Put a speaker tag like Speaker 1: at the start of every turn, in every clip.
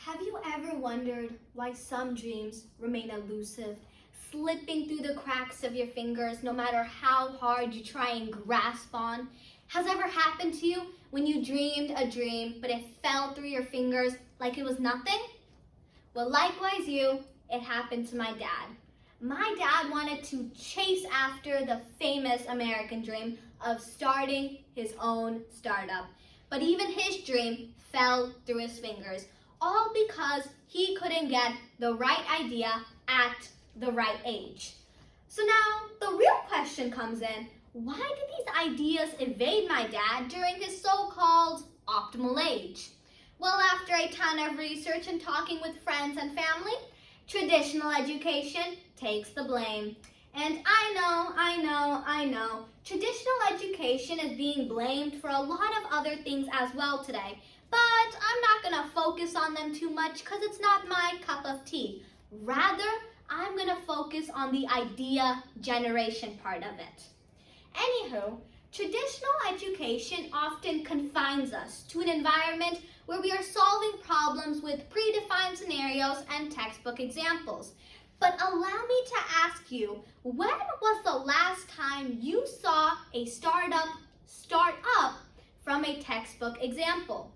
Speaker 1: Have you ever wondered why some dreams remain elusive, slipping through the cracks of your fingers no matter how hard you try and grasp on? Has ever happened to you when you dreamed a dream but it fell through your fingers like it was nothing? Well, likewise it happened to my dad. My dad wanted to chase after the famous American dream of starting his own startup. But even his dream fell through his fingers, all because he couldn't get the right idea at the right age. So now the real question comes in, why did these ideas evade my dad during his so-called optimal age? Well, after a ton of research and talking with friends and family, traditional education takes the blame. And I know, traditional education is being blamed for a lot of other things as well today. But I'm not going to focus on them too much because it's not my cup of tea. Rather, I'm going to focus on the idea generation part of it. Anywho, traditional education often confines us to an environment where we are solving problems with predefined scenarios and textbook examples. But allow me to ask you, when was the last time you saw a startup start up from a textbook example?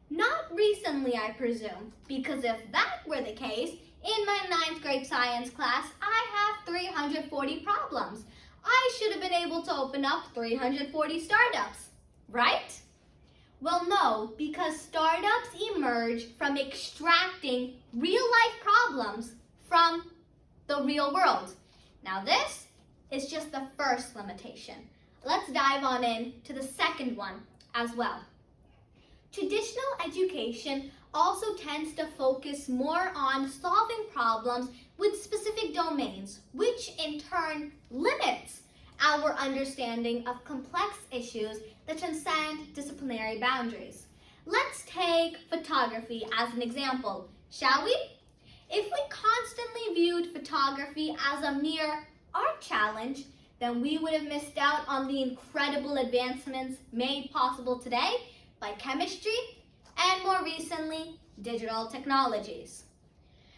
Speaker 1: Not recently, I presume, because if that were the case, in my 9th grade science class, I have 340 problems. I should have been able to open up 340 startups, right? Well, no, because startups emerge from extracting real-life problems from the real world. Now, this is just the first limitation. Let's dive on in to the second one as well. Traditional education also tends to focus more on solving problems with specific domains, which in turn limits our understanding of complex issues that transcend disciplinary boundaries. Let's take photography as an example, shall we? If we constantly viewed photography as a mere art challenge, then we would have missed out on the incredible advancements made possible today by chemistry and more recently, digital technologies.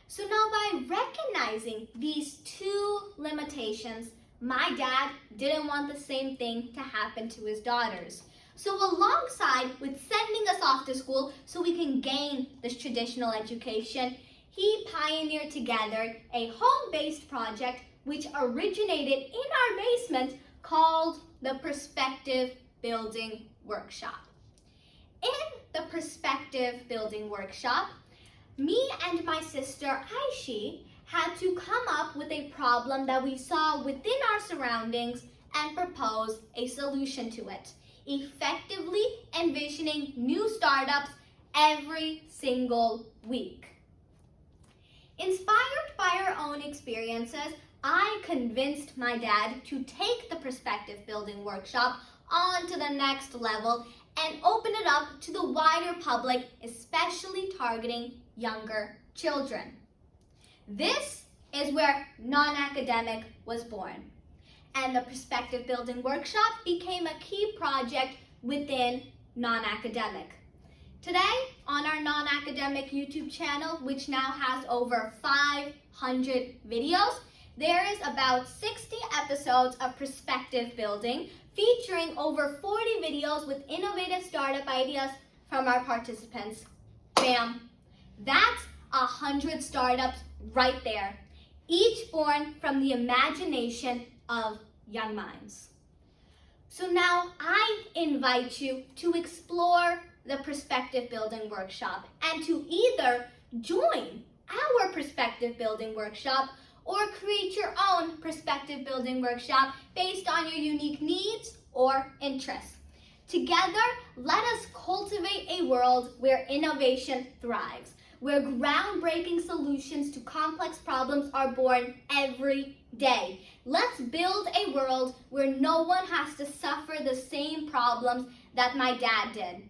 Speaker 1: So now by recognizing these two limitations, my dad didn't want the same thing to happen to his daughters. So alongside with sending us off to school so we can gain this traditional education, he pioneered together a home-based project which originated in our basement called the Perspective Building Workshop. In the Perspective Building Workshop, me and my sister Aishi had to come up with a problem that we saw within our surroundings and propose a solution to it, effectively envisioning new startups every single week. Inspired by our own experiences, I convinced my dad to take the Perspective Building Workshop on to the next level and open it up to the wider public, especially targeting younger children. This is where non-academic was born, and the Perspective Building Workshop became a key project within non-academic. Today, on our non-academic YouTube channel, which now has over 500 videos, there is about 60 episodes of perspective building, featuring over 40 videos with innovative startup ideas from our participants. Bam! That's 100 startups right there, each born from the imagination of young minds. So now I invite you to explore the Perspective Building Workshop and to either join our Perspective Building Workshop or create your own Perspective Building Workshop based on your unique needs or interests. Together, let us cultivate a world where innovation thrives, where groundbreaking solutions to complex problems are born every day. Let's build a world where no one has to suffer the same problems that my dad did.